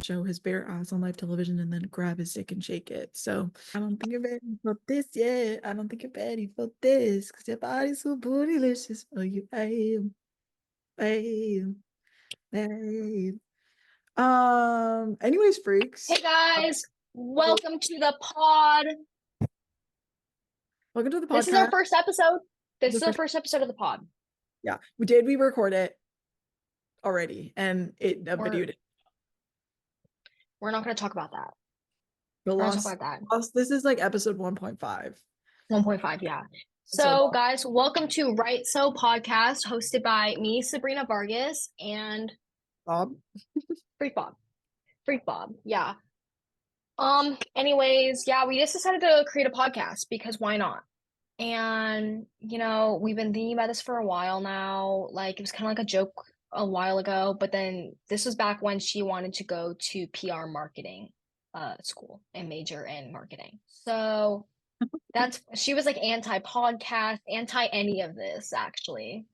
show his bare ass on live television and then grab his dick and shake it. So I don't think you're ready for this yet. I don't think you're ready for this because your body's so bootylicious for you, babe. Babe. Babe. Anyways, freaks. Hey guys, welcome to the pod. Welcome to the This is our podcast. first episode. This The is our first, first episode of the pod. yeah, we record it already and a video We're did. we're not going to talk about that. The We're not talking lost, about that. this is like episode 1.5. 1.5, yeah. So So guys, welcome to Right So Podcast, hosted by me, Sabrina Vargas, and Bob. Freak Bob. Freak Bob, yeah. Anyways, yeah, we just decided to create a podcast because why not? And we've been thinking about this for a while now. Like it was kind of like a joke a while ago, but then this was back when she wanted to go to PR marketing school and major in marketing. So she was like anti-podcast, anti any of this actually.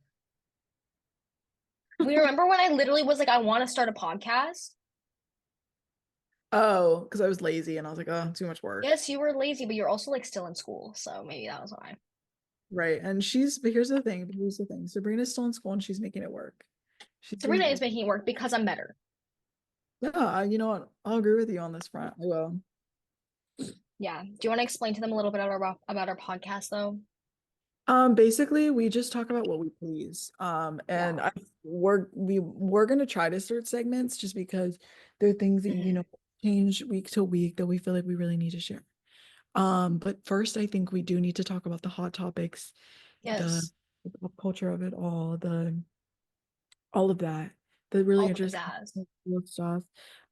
We remember when I literally was like, I want to start a podcast. Oh, because I was lazy and I was like, oh, too much work. Yes, you were lazy, but you're also like still in school, so maybe that was why. Right. And but here's the thing. Here's the thing. Sabrina's still in school and she's making it work. She's Sabrina doing is making it work because I'm better. Yeah, you know what? I'll agree with you on this front. I will. Yeah. Do you want to explain to them a little bit about our podcast though? Basically, we just talk about what we please. And Yeah. we're gonna try to start segments just because there are things that Mhm. change week to week that we feel like we really need to share. But first, I think we do need to talk about the hot topics, the, Yes. the pop culture of it all, all of that, the really All of the interesting jazz. stuff.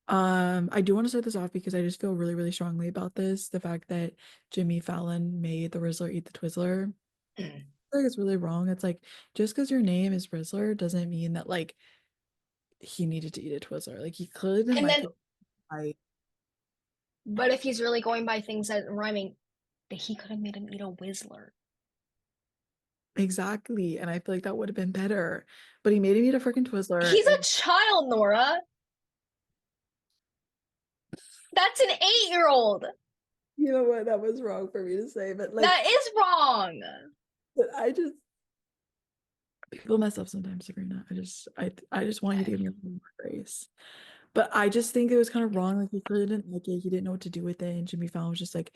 I do want to start this off because I just feel really, really strongly about this. The fact that Jimmy Fallon made the Rizzler eat the Twizzler. Mm. I think it's really wrong. It's like just because your name is Rizzler doesn't mean that like he needed to eat a Twizzler. Like he clearly didn't And like then, it. I but if he's really going by things that rhyming, that he could have made him eat a Whizzler. exactly, and I feel like that would have been better. But he made him eat a freaking Twizzler, He's a and child, Nora. That's an 8-year-old. you know what? That was wrong for me to say, but like, That is wrong. but I just people mess up sometimes, Sabrina. I just want you to give me a little more grace. But I just think it was kind of wrong. Like he clearly didn't like it. He didn't know what to do with it. And Jimmy Fallon was just like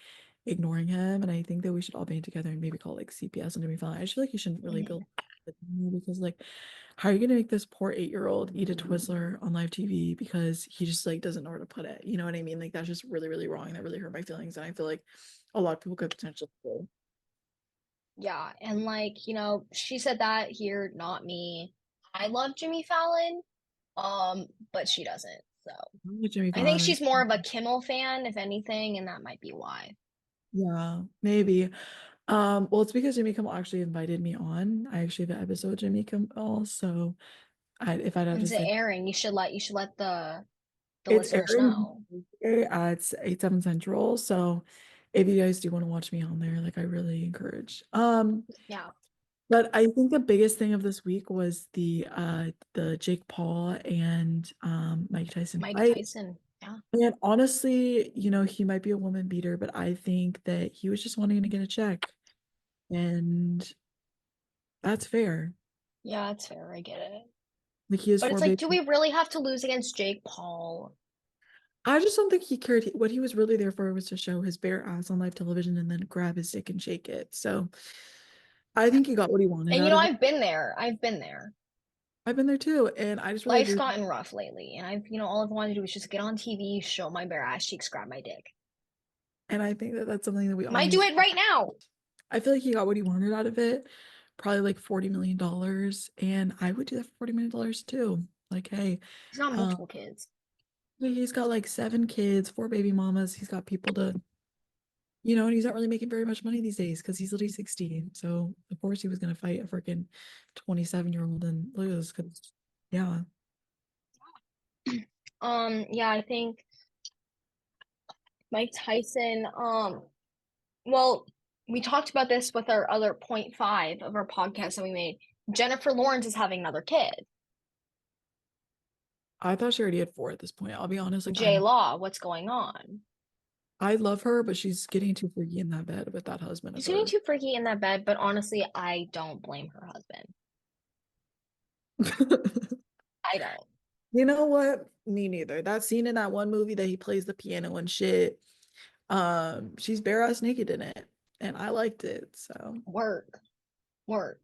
ignoring him. And I think that we should all band together and maybe call like CPS on Jimmy Fallon. I just feel like you shouldn't really build Mhm. because like how are you gonna make this poor 8-year-old eat a Twizzler on live TV because he just like doesn't know where to put it? You know what I mean? Like that's just really, really wrong. That really hurt my feelings. And I feel like a lot of people could potentially do. Yeah, and like, she said that here, not me. I love Jimmy Fallon, but she doesn't. So Jimmy I think Fallon. she's more of a Kimmel fan, if anything, and that might be why. Yeah, maybe. Well, it's because Jimmy Kimmel actually invited me on. I actually have an episode of Jimmy Kimmel, so if I'd have to When's it say airing? You should let the it's listeners airing know. at 8, 7 Central. So if you guys do want to watch me on there, like I really encourage. Yeah, But I think the biggest thing of this week was the Jake Paul and Mike Tyson Mike fight. Tyson. Yeah. And honestly, he might be a woman beater, but I think that he was just wanting to get a check. And that's fair. Yeah, that's fair. I get it. Like he has But four it's like, do babies. we really have to lose against Jake Paul? I just don't think he cared. What he was really there for was to show his bare ass on live television and then grab his dick and shake it. So I think he got what he wanted And out of it. I've been there. I've been there. I've been there too, and I just really Life's agree. gotten rough lately, and all I've wanted to do is just get on TV, show my bare ass cheeks, grab my dick. And I think that that's something that we all Might need. do it right now. I feel like he got what he wanted out of it, probably like $40 million, and I would do that for $40 million too. Like, hey, He's got um, multiple kids. he's got like 7 kids, 4 baby mamas. He's got people to, and he's not really making very much money these days because he's literally 16. So of course he was gonna fight a freaking 27-year-old and look at this. 'Cause, yeah. Yeah, I think Mike Tyson, well, we talked about this with our other point five of our podcast that we made. Jennifer Lawrence is having another kid. I thought she already had four at this point. I'll be honest, like J Law, what's going on? I love her, but she's getting too freaky in that bed with that husband of She's getting hers. too freaky in that bed, but honestly, I don't blame her husband. I don't. You know what? Me neither. That scene in that one movie that he plays the piano and shit. She's bare ass naked in it, and I liked it. So Work, work.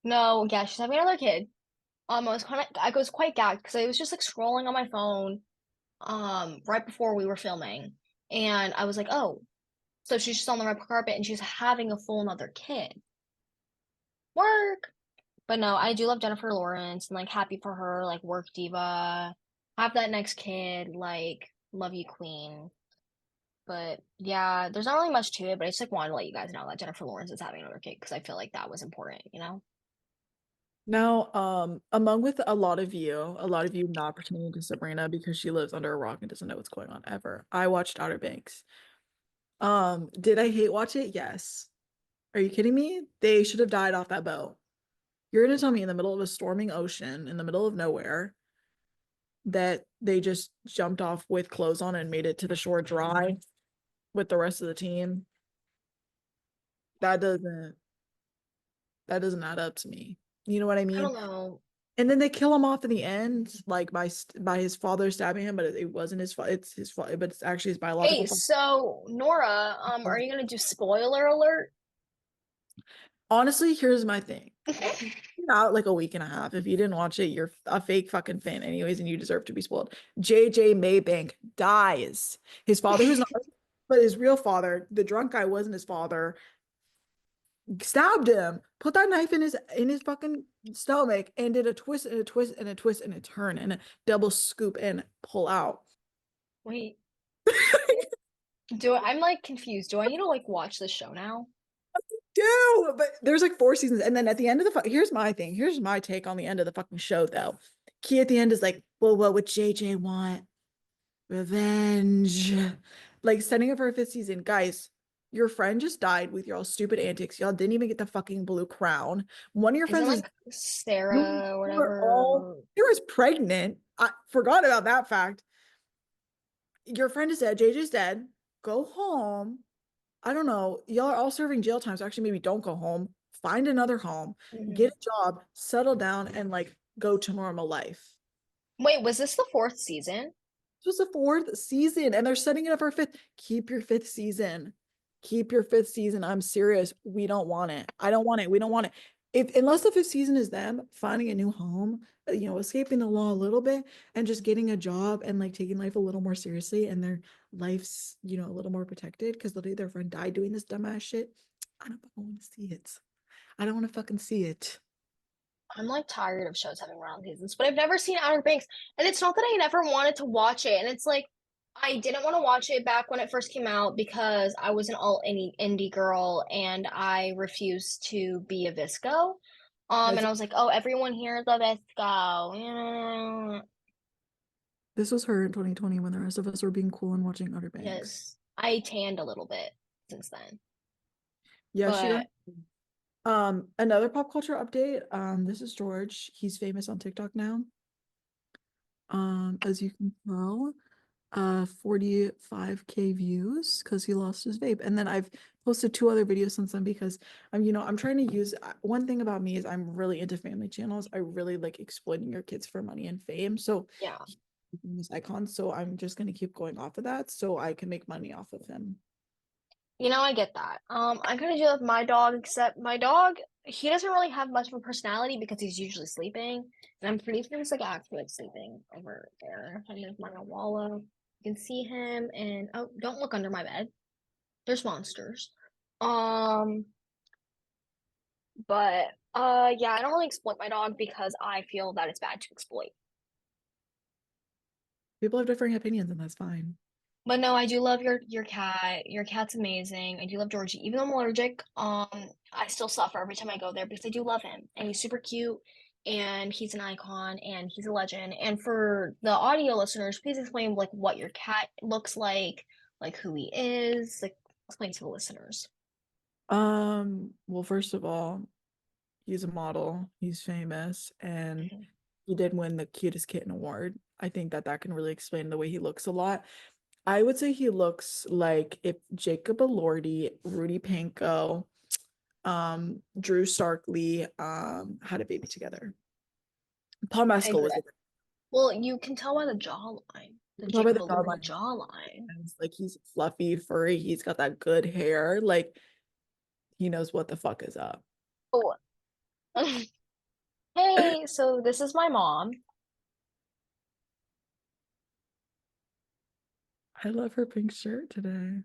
No, yeah, she's having another kid. I was quite gagged because I was just like scrolling on my phone, right before we were filming, and I was like, oh, so she's just on the red carpet and she's having a full another kid. Work. But no, I do love Jennifer Lawrence and like happy for her, like work diva. Have that next kid, like love you, queen. But yeah, there's not really much to it, but I just like wanted to let you guys know that Jennifer Lawrence is having another kid because I feel like that was important, you know? now, among with a lot of you not pertaining to Sabrina because she lives under a rock and doesn't know what's going on ever. I watched Outer Banks. Did I hate watch it? Yes. Are you kidding me? They should have died off that boat. You're gonna tell me in the middle of a storming ocean, in the middle of nowhere, that they just jumped off with clothes on and made it to the shore dry with the rest of the team? That doesn't that doesn't add up to me. You know what I I don't mean? know. And then they kill him off in the end, like by his father stabbing him, but it wasn't his fault. It's his fault, but it's actually his biological Hey, father. so Nora, are you gonna do spoiler alert? Honestly, here's my thing. Out like a week and a half. If you didn't watch it, you're a fake fucking fan, anyways, and you deserve to be spoiled. JJ Maybank dies. His father, who's not, but his real father, the drunk guy, wasn't his father. Stabbed him, put that knife in his fucking stomach, and did a twist and a twist and a twist and a turn and a double scoop and pull out. Wait, I'm like confused. Do I need to like watch the show now? Do, but there's like four seasons, and then at the end of here's my thing. Here's my take on the end of the fucking show, though. Key at the end is like, well, what would JJ want? Revenge. Like setting up for a fifth season, guys. Your friend just died with your all stupid antics. Y'all didn't even get the fucking blue crown. One of your Isn't friends is like Sarah or you were all whatever? you was pregnant. I forgot about that fact. Your friend is dead. JJ's dead. Go home. I don't know. Y'all are all serving jail time, so actually maybe don't go home. Find another home, get Mhm. a job, settle down, and like go to normal life. Wait, was this the fourth season? This was the fourth season, and they're setting it up for a fifth. Keep your fifth season. Keep your fifth season. I'm serious. We don't want it. I don't want it. We don't want it. If unless the fifth season is them finding a new home, escaping the law a little bit and just getting a job and like taking life a little more seriously and their life's, a little more protected because literally their friend died doing this dumbass shit. I don't fucking want to see it. I don't want to fucking see it. I'm like tired of shows having run seasons, but I've never seen Outer Banks. And it's not that I never wanted to watch it. And it's like I didn't want to watch it back when it first came out because I was an all indie girl and I refused to be a Visco. And That's I was like, oh, everyone here is a Visco. This was her in 2020 when the rest of us were being cool and watching Outer Banks. Yes, I tanned a little bit since then. Yeah, she got But another pop culture update. This is George. He's famous on TikTok now. As you can tell, 45K views because he lost his vape. And then I've posted two other videos since then because I'm trying to use one thing about me is I'm really into family channels. I really like exploiting your kids for money and fame. So yeah. this icon. So I'm just gonna keep going off of that so I can make money off of him. I get that. I kind of do with my dog, except my dog, he doesn't really have much of a personality because he's usually sleeping. And I'm pretty sure he's like actually like sleeping over there. And there's my Walla. You can see him and oh, don't look under my bed. There's monsters. Um, but yeah, I don't really exploit my dog because I feel that it's bad to exploit. People have differing opinions, and that's fine. But no, I do love your cat. Your cat's amazing. I do love Georgie. Even though I'm allergic, I still suffer every time I go there because I do love him. And he's super cute and he's an icon and he's a legend. And for the audio listeners, please explain like what your cat looks like who he is, like explain to the listeners. Well, first of all, he's a model, he's famous, and he did win the cutest kitten award. I think that that can really explain the way he looks a lot. I would say he looks like if Jacob Elordi, Rudy Panko, Drew Starkley, had a baby together. Paul I Mescal agree. was Well, you can tell by the jawline, the probably Jacob the Elordi jawline. jawline. Like he's fluffy, furry, he's got that good hair. Like he knows what the fuck is up. Oh, hey, so this is my mom. I love her pink shirt today.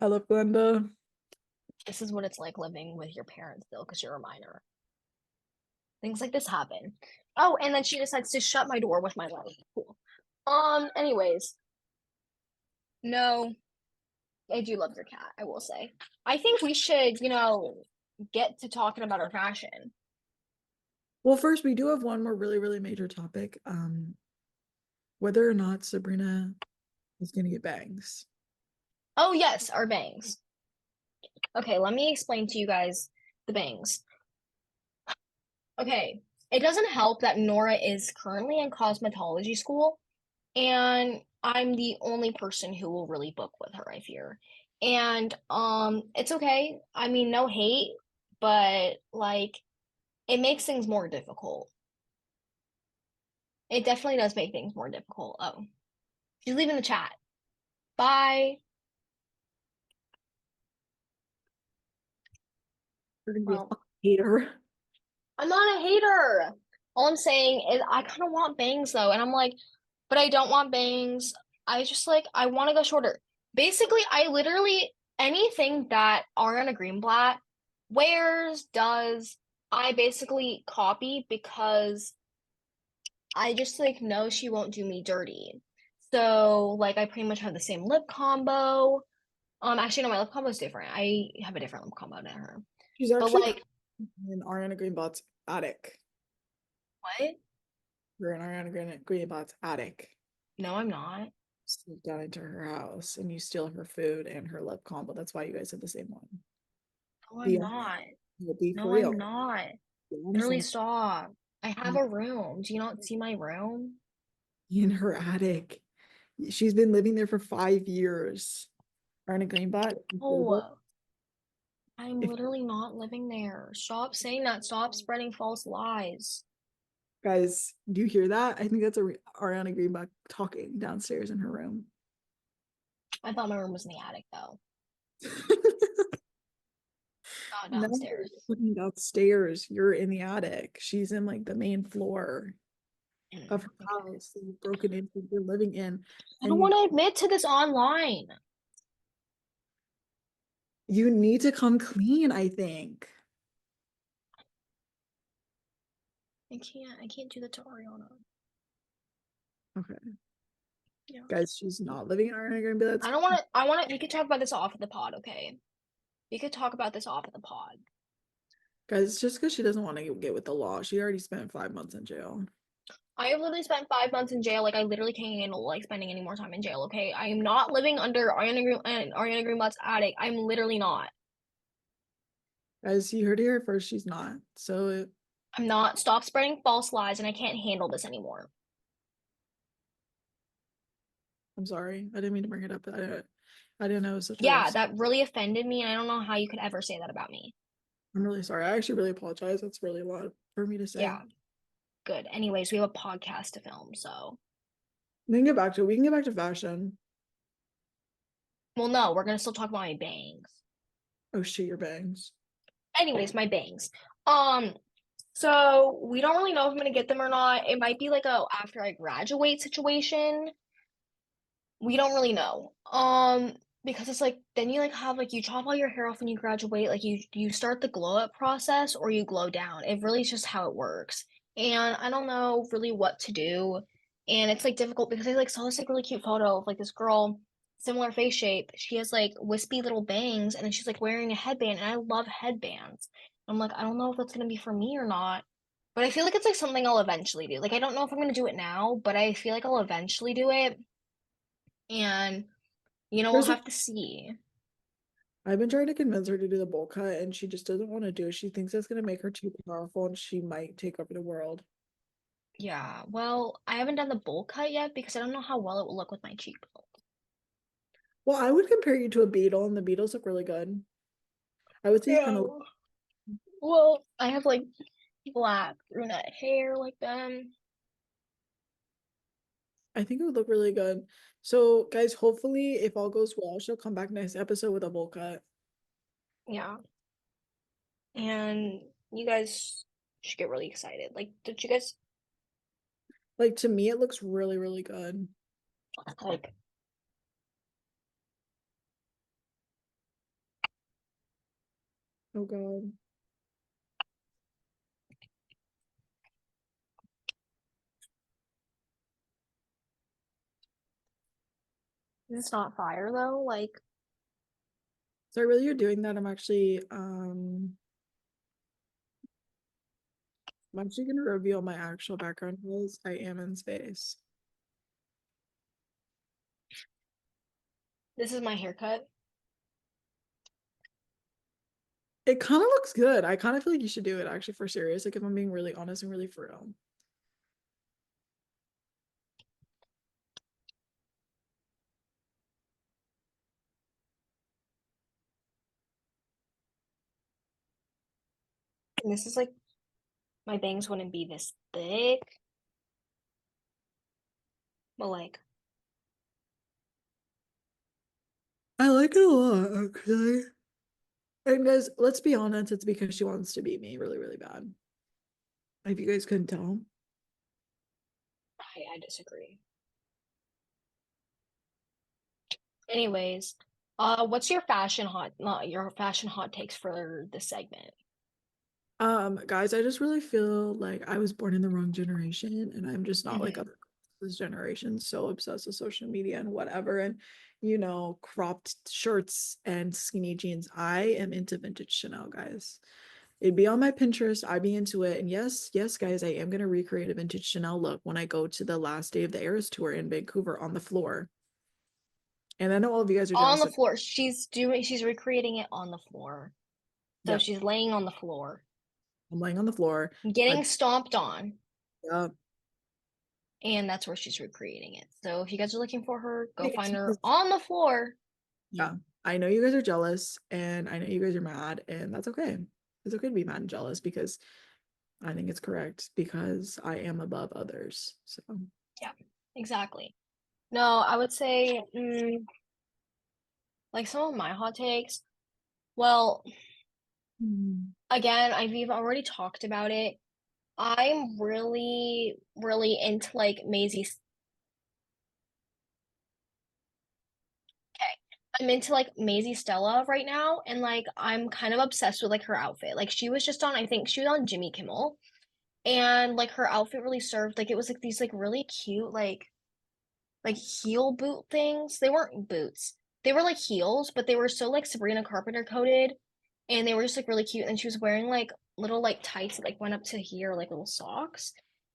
I love Glenda. This is what it's like living with your parents still because you're a minor. Things like this happen. Oh, and then she decides to shut my door with my leg. Cool. Anyways, no, I do love your cat, I will say. I think we should, get to talking about our fashion. Well, first we do have one more really, really major topic. Whether or not Sabrina is gonna get bangs. Oh, yes, our bangs. Okay, let me explain to you guys the bangs. Okay, it doesn't help that Nora is currently in cosmetology school, and I'm the only person who will really book with her, I fear. And it's okay. I mean, no hate, but like it makes things more difficult. It definitely does make things more difficult. Oh, she's leaving the chat. Bye. You're gonna be a Well, fucking hater. I'm not a hater. All I'm saying is I kind of want bangs though, and I'm like, but I don't want bangs. I just like I want to go shorter. Basically, I literally anything that Ariana Greenblatt wears, does, I basically copy because I just like know she won't do me dirty. So like I pretty much have the same lip combo. Actually no, my lip combo is different. I have a different lip combo than her. She's But actually like in Ariana Greenblatt's attic. what? We're in Greenblatt's attic. No, I'm not. Sneak down into her house and you steal her food and her lip combo. That's why you guys have the same one. No, Be I'm honest. not. Be for No, I'm real. not. Be honest Literally and stop. I have a room. Do you not see my room? in her attic. She's been living there for 5 years. Ariana Greenblatt, incredible. Oh, I'm If literally not living there. Stop saying that. Stop spreading false lies. guys, do you hear that? I think that's Ariana Greenblatt talking downstairs in her room. I thought my room was in the attic though, not No, downstairs. looking downstairs. You're in the attic. She's in like the main floor of her Okay. house that you've broken into, you're living in, I and don't want to admit to this online. you need to come clean, I think. I can't. I can't do that to Ariana. Okay. Yeah. Guys, she's not living in Ariana Greenblatt's. I don't want to. I want to. We could talk about this off of the pod, okay? We could talk about this off of the pod. Guys, it's just because she doesn't want to get with the law. She already spent 5 months in jail. I have literally spent 5 months in jail. Like I literally can't handle like spending any more time in jail. Okay, I am not living under Ariana Greenblatt's attic. I'm literally not. Guys, you heard it here first, she's not. So I'm not. Stop spreading false lies, and I can't handle this anymore. I'm sorry. I didn't mean to bring it up. I didn't know it was such a Yeah, roast. that really offended me, and I don't know how you could ever say that about me. I'm really sorry. I actually really apologize. That's really a lot for me to say. Yeah, good. Anyways, we have a podcast to film, so We can get back to fashion. well, no, we're gonna still talk about my bangs. Oh shit, your bangs. Anyways, my bangs. Um, so we don't really know if I'm gonna get them or not. It might be like a after I graduate situation. We don't really know. Because it's like then you like have like you chop all your hair off when you graduate, like you start the glow up process or you glow down. It really is just how it works. And I don't know really what to do. And it's like difficult because I like saw this like really cute photo of like this girl, similar face shape. She has like wispy little bangs and then she's like wearing a headband and I love headbands. I'm like, I don't know if that's gonna be for me or not. But I feel like it's like something I'll eventually do. Like I don't know if I'm gonna do it now, but I feel like I'll eventually do it. And we'll There's a have to see. I've been trying to convince her to do the bowl cut and she just doesn't want to do it. She thinks it's gonna make her too powerful and she might take over the world. Yeah, well, I haven't done the bowl cut yet because I don't know how well it will look with my cheekbones. Well, I would compare you to a beetle and the beetles look really good. I would say you kind Yeah. of Well, I have like black brunette hair like them. I think it would look really good. So guys, hopefully if all goes well, she'll come back next episode with a bowl cut. Yeah. And you guys should get really excited. Like, did you guys Like to me, it looks really, really good. like Oh God. it's not fire though? Like, So really you're doing that. I'm actually gonna reveal my actual background was I am in space. this is my haircut. It kind of looks good. I kind of feel like you should do it actually for serious. Like if I'm being really honest and really for real. And this is like my bangs wouldn't be this thick, but like I like it a lot, actually. And guys, let's be honest, it's because she wants to beat me really, really bad. If you guys couldn't tell. I disagree. Anyways, what's your your fashion hot takes for this segment? Guys, I just really feel like I was born in the wrong generation and I'm just not like Hmm. other this generation, so obsessed with social media and whatever. And cropped shirts and skinny jeans. I am into vintage Chanel, guys. It'd be on my Pinterest. I'd be into it. And yes, yes, guys, I am gonna recreate a vintage Chanel look when I go to the last day of the Eras tour in Vancouver on the floor. And I know all of you guys are On jealous the of floor. She's recreating it on the floor. So yeah, she's laying on the floor, I'm laying on the floor. I getting stomped on, yeah. and that's where she's recreating it. So if you guys are looking for her, go It's find her because on the floor. yeah, I know you guys are jealous and I know you guys are mad, and that's okay. It's okay to be mad and jealous because I think it's correct because I am above others. So, Yeah, exactly. No, I would say like some of my hot takes. Well, hmm. again, we've already talked about it. I'm really, really into like Maisie's. Okay, I'm into like Maisie Stella right now, and like I'm kind of obsessed with like her outfit. Like she was just on, I think she was on Jimmy Kimmel, and like her outfit really served. Like it was like these like really cute like heel boot things. They weren't boots. They were like heels, but they were so like Sabrina Carpenter coated, and they were just like really cute. And she was wearing like little like tights that like went up to here, like little socks.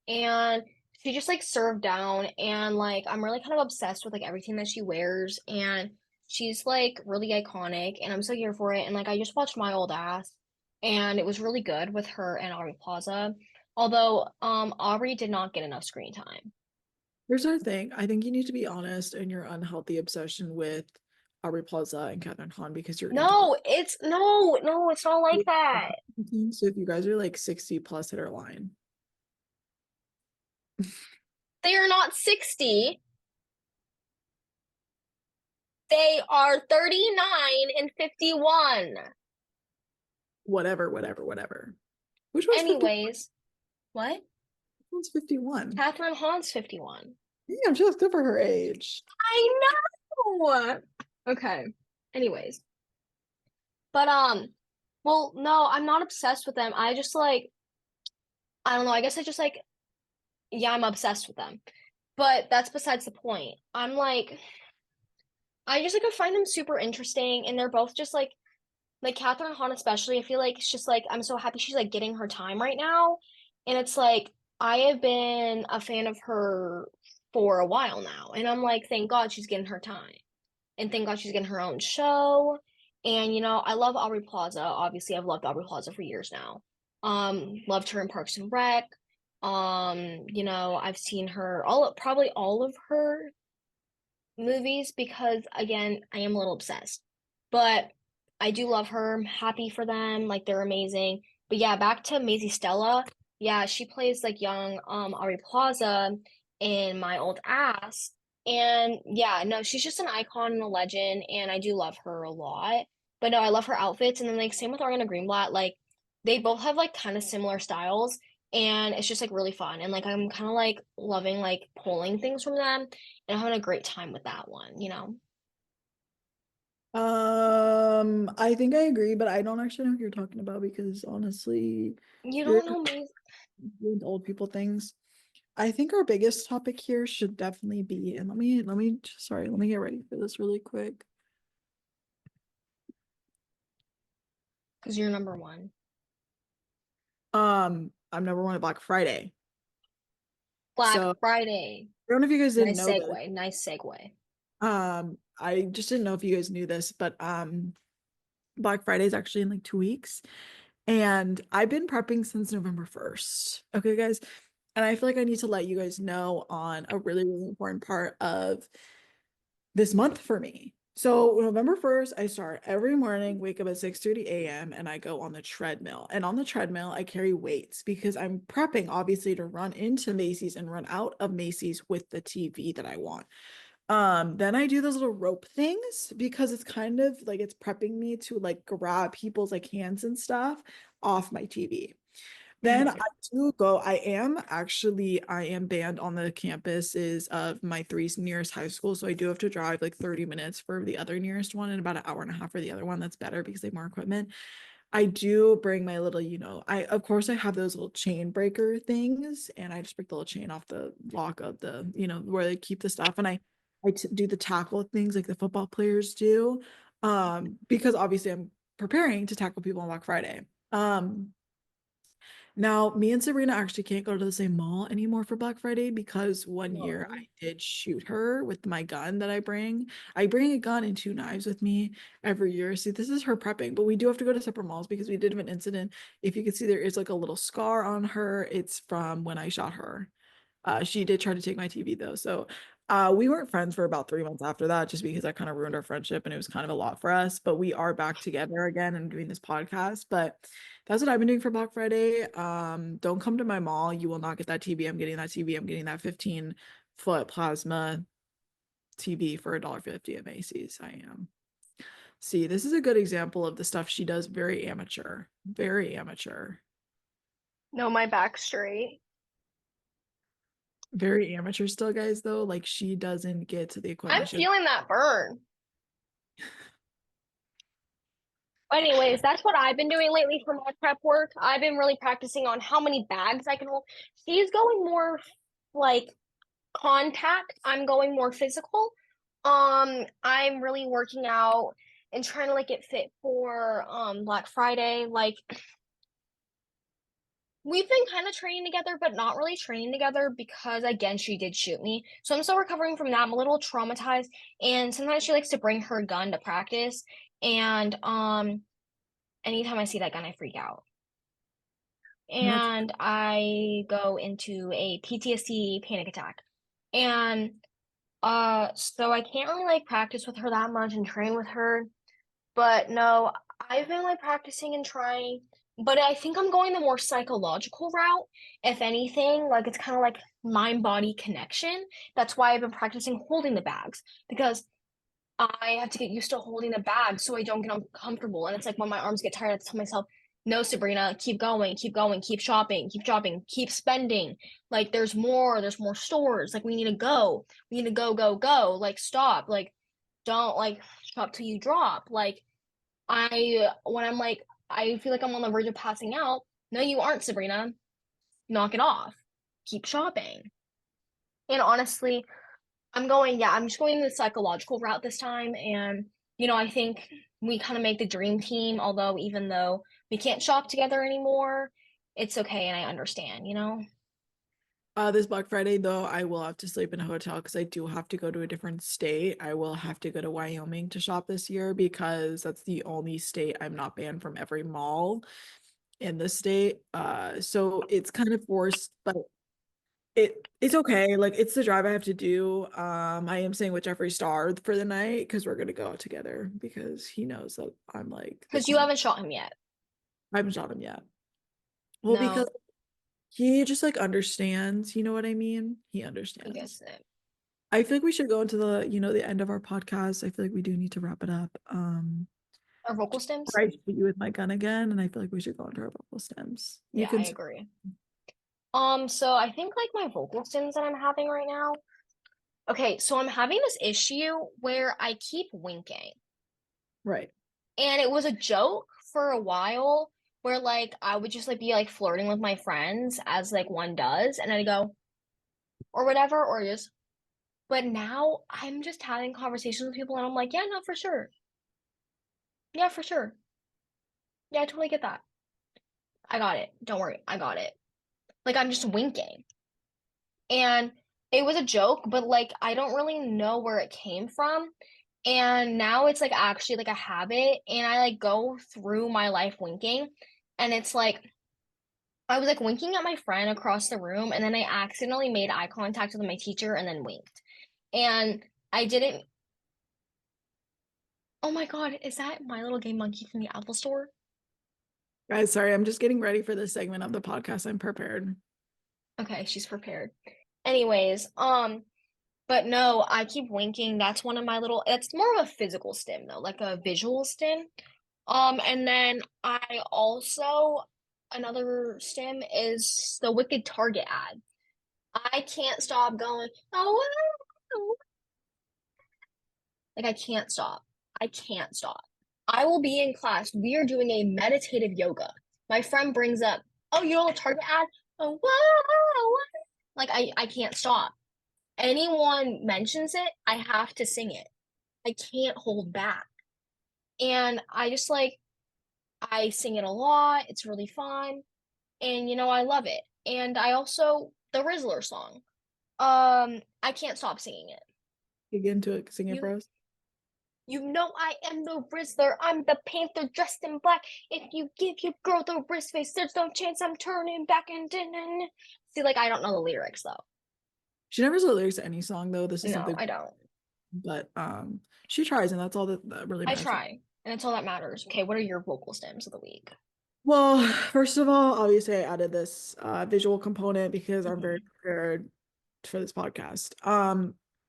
And she just like served down, and like I'm really kind of obsessed with like everything that she wears, and she's like really iconic, and I'm so here for it. And like I just watched My Old Ass, and it was really good with her and Aubrey Plaza. Although Aubrey did not get enough screen time. Here's our thing. I think you need to be honest in your unhealthy obsession with Aubrey Plaza and Catherine Hahn because you're into both. No, it's not like that. So if you guys are like 60 plus, hit our line. They are not 60. They are 39 and 51. Whatever, whatever, whatever. Which one's 50? Anyways, what? Which one's 51? Catherine Hahn's 51. Damn, she looks good for her age. I know. Okay. Anyways, but well, no, I'm not obsessed with them. I just like I don't know. I guess I just like yeah, I'm obsessed with them. But that's besides the point. I'm like I just like I find them super interesting, and they're both just like Catherine Hahn especially, I feel like it's just like I'm so happy she's like getting her time right now. And it's like I have been a fan of her for a while now. And I'm like, thank God she's getting her time. And thank God she's getting her own show. And I love Aubrey Plaza. Obviously, I've loved Aubrey Plaza for years now. Loved her in Parks and Rec. I've seen her probably all of her movies because again, I am a little obsessed. But I do love her. I'm happy for them. Like they're amazing. But yeah, back to Maisie Stella. Yeah, she plays like young Aubrey Plaza in My Old Ass. And yeah, no, she's just an icon and a legend, and I do love her a lot. But no, I love her outfits, and then like same with Ariana Greenblatt. Like they both have like kind of similar styles, and it's just like really fun. And like I'm kind of like loving like pulling things from them, and I'm having a great time with that one. I think I agree, but I don't actually know who you're talking about because honestly, You you're don't know me. into old people things. I think our biggest topic here should definitely be, and let me get ready for this really quick. Because you're number one. I'm number one at Black Friday. Black So I Friday. don't know if you guys didn't Nice know this. segue. Nice segue. I just didn't know if you guys knew this, but Black Friday is actually in like 2 weeks. And I've been prepping since November 1st. Okay, guys. And I feel like I need to let you guys know on a really, really important part of this month for me. So November 1st, I start every morning, wake up at 6:30 a.m. and I go on the treadmill. And on the treadmill, I carry weights because I'm prepping obviously to run into Macy's and run out of Macy's with the TV that I want. Then I do those little rope things because it's kind of like it's prepping me to like grab people's like hands and stuff off my TV. Then I do go, I am banned on the campuses of my three nearest high schools. So I do have to drive like 30 minutes for the other nearest one and about an hour and a half for the other one. That's better because they have more equipment. I do bring my little, of course I have those little chain breaker things and I just break the little chain off the lock of the, where they keep the stuff. And I do the tackle things like the football players do. Because obviously I'm preparing to tackle people on Black Friday. Now, me and Sabrina actually can't go to the same mall anymore for Black Friday because one year Whoa. I did shoot her with my gun that I bring. I bring a gun and two knives with me every year. See, this is her prepping, but we do have to go to separate malls because we did have an incident. If you can see, there is like a little scar on her. It's from when I shot her. She did try to take my TV though. So we weren't friends for about 3 months after that, just because that kind of ruined our friendship and it was kind of a lot for us. But we are back together again and doing this podcast. But that's what I've been doing for Black Friday. Don't come to my mall. You will not get that TV. I'm getting that TV. I'm getting that 15-foot plasma TV for $1.50 at Macy's. I am. See, this is a good example of the stuff she does very amateur. Very amateur. No, my back straight. Very amateur still, guys, though. Like she doesn't get to the I'm equipment. She has feeling that burn. But anyways, that's what I've been doing lately for my prep work. I've been really practicing on how many bags I can hold. She's going more like contact. I'm going more physical. I'm really working out and trying to like get fit for Black Friday. Like we've been kind of training together, but not really training together because again, she did shoot me. So I'm still recovering from that. I'm a little traumatized. And sometimes she likes to bring her gun to practice. And anytime I see that gun, I freak out. that's And I go into a PTSD panic attack. And so I can't really like practice with her that much and train with her. But no, I've been like practicing and trying, but I think I'm going the more psychological route. If anything, like it's kind of like mind-body connection. That's why I've been practicing holding the bags because I have to get used to holding the bag so I don't get uncomfortable. And it's like when my arms get tired, I have to tell myself, no, Sabrina, keep going, keep going, keep shopping, keep spending. Like there's more stores. Like we need to go. We need to go, go, go. Like stop. Like don't like shop till you drop. Like when I'm like, I feel like I'm on the verge of passing out. No, you aren't, Sabrina. Knock it off. Keep shopping. And honestly, I'm just going the psychological route this time. And, I think we kind of make the dream team, although even though we can't shop together anymore, it's okay and I understand. This Black Friday though, I will have to sleep in a hotel because I do have to go to a different state. I will have to go to Wyoming to shop this year because that's the only state I'm not banned from every mall in the state. So it's kind of forced, but it's okay. Like it's the drive I have to do. I am staying with Jeffree Star for the night because we're gonna go out together because he knows that I'm like the Because you queen. haven't shot him yet. I haven't shot him yet. Well, because No, he just like understands, you know what I mean? He I understands. guess it. I feel like we should go into the end of our podcast. I feel like we do need to wrap it up. Our vocal stems? I shoot you with my gun again, and I feel like we should go into our vocal stems. You Yeah, can I agree. So I think like my vocal stems that I'm having right now. Okay, so I'm having this issue where I keep winking. right. And it was a joke for a while where like I would just like be like flirting with my friends as like one does, and I'd go or whatever, or just but now I'm just having conversations with people and I'm like, yeah, no, for sure. Yeah, for sure. Yeah, I totally get that. I got it. Don't worry, I got it. Like I'm just winking. And it was a joke, but like I don't really know where it came from. And now it's like actually like a habit, and I like go through my life winking, and it's like I was like winking at my friend across the room, and then I accidentally made eye contact with my teacher and then winked. And I didn't. Oh my God, is that my little gay monkey from the Apple Store? Guys, sorry, I'm just getting ready for this segment of the podcast. I'm prepared. Okay, she's prepared. Anyways, but no, I keep winking. That's one of my little, it's more of a physical stim though, like a visual stim. And then I also, another stim is the Wicked Target ad. I can't stop going, oh, wow. Like I can't stop. I can't stop. I will be in class. We are doing a meditative yoga. My friend brings up, oh, you know the Target ad? Oh, wow. Like I can't stop. Anyone mentions it, I have to sing it. I can't hold back. And I just like I sing it a lot. It's really fun. And I love it. And I also the Rizzler song. I can't stop singing it. You get into it, singing You bros. You know I am the Rizzler. I'm the Panther dressed in black. If you give your girl the wrist face, there's no chance I'm turning back and see, like I don't know the lyrics though. She never said lyrics to any song though. This is No, something, I don't. but she tries, and that's all that really I matters. try, and that's all that matters. Okay, what are your vocal stems of the week? Well, first of all, obviously I added this visual component because I'm very Hmm. prepared for this podcast.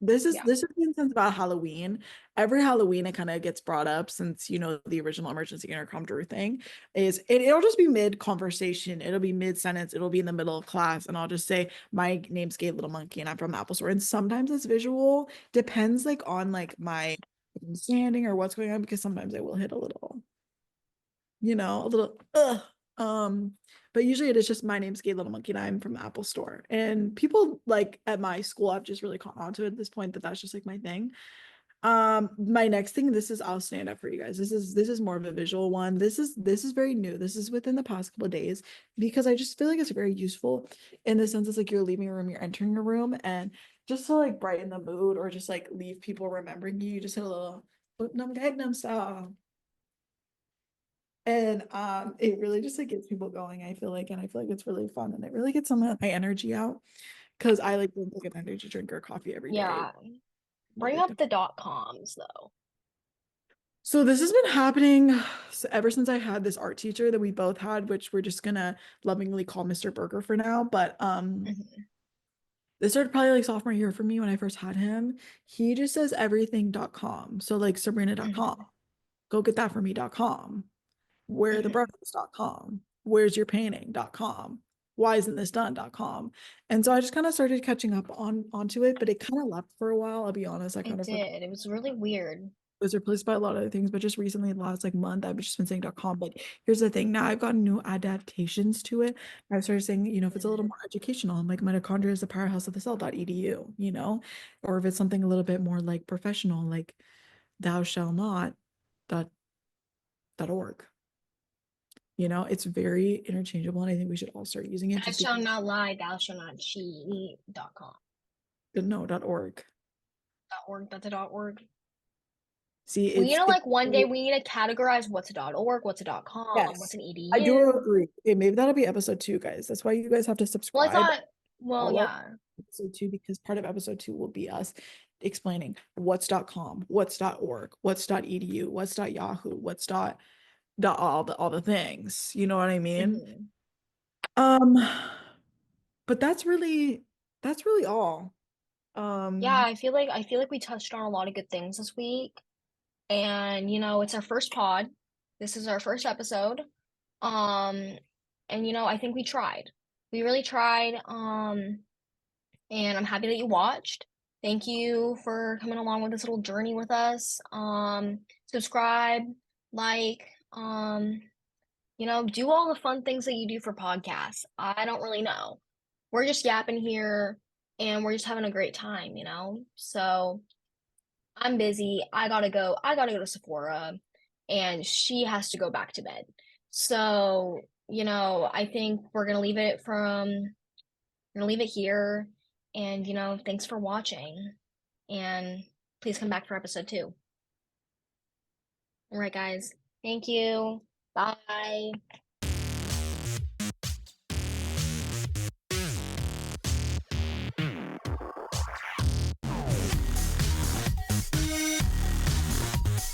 This is Yeah, this has been since about Halloween. Every Halloween it kind of gets brought up since the original emergency intercom Drew thing it'll just be mid conversation, it'll be mid sentence, it'll be in the middle of class, and I'll just say my name's Gay Little Monkey and I'm from Apple Store. And sometimes it's visual, depends like on like my standing or what's going on because sometimes I will hit a little a little but usually it is just my name's Gay Little Monkey and I'm from the Apple Store. And people like at my school have just really caught on to it at this point that that's just like my thing. My next thing, this is I'll stand up for you guys. This is more of a visual one. This is very new. This is within the past couple of days because I just feel like it's very useful in the sense it's like you're leaving a room, you're entering a room, and just to like brighten the mood or just like leave people remembering you, you just hit a little Gangnam Gangnam style. And it really just like gets people going, I feel like, and I feel like it's really fun and it really gets some of my energy out because I like drink like an energy drink or coffee every day. yeah. Bring up the .coms though. So this has been happening ever since I had this art teacher that we both had, which we're just gonna lovingly call Mr. Burger for now. But Hmm. this started probably like sophomore year for me when I first had him. He just says everything.com. So like Sabrina.com, Hmm. go get that for me.com. Hmm. wherethebrushes.com, where's your painting.com, why isn't this done.com. And so I just kind of started catching up onto it, but it kind of left for a while. I'll be honest, I kind It of forgot. did. It was really weird. It was replaced by a lot of other things, but just recently, the last like month, I've just been saying .com. But here's the thing, now I've got new adaptations to it. I've started saying, if it's a little Hmm. more educational, I'm like mitochondria is the powerhouse of the cell.edu, or if it's something a little bit more like professional, like thou shall not dot org. You know, it's very interchangeable, and I think we should all start using it Thou just shalt because not lie, thou shalt not cheat.com. no.org. .org, that's a .org. See, We need to it's like one day we need to categorize what's a .org, what's a .com, what's yes. an I do edu. agree. Okay, maybe that'll be episode 2, guys. That's why you guys have to Well, I subscribe. thought, well, Follow yeah. episode 2 because part of episode 2 will be us explaining what's.com, what's.org, what's.edu, what's.yahoo, what's all the things. You know what I mean? Hmm. Um, but that's really all. Yeah, Um, I feel like we touched on a lot of good things this week. And it's our first pod. This is our first episode. Um, and I think we tried. We really tried. And I'm happy that you watched. Thank you for coming along with this little journey with us. Subscribe, like, do all the fun things that you do for podcasts. I don't really know. We're just yapping here and we're just having a great time. So I'm busy. I gotta go. I gotta go to Sephora and she has to go back to bed. So, I think we're gonna leave it here. And, thanks for watching. And please come back for episode 2. All right, guys. Thank you. Bye.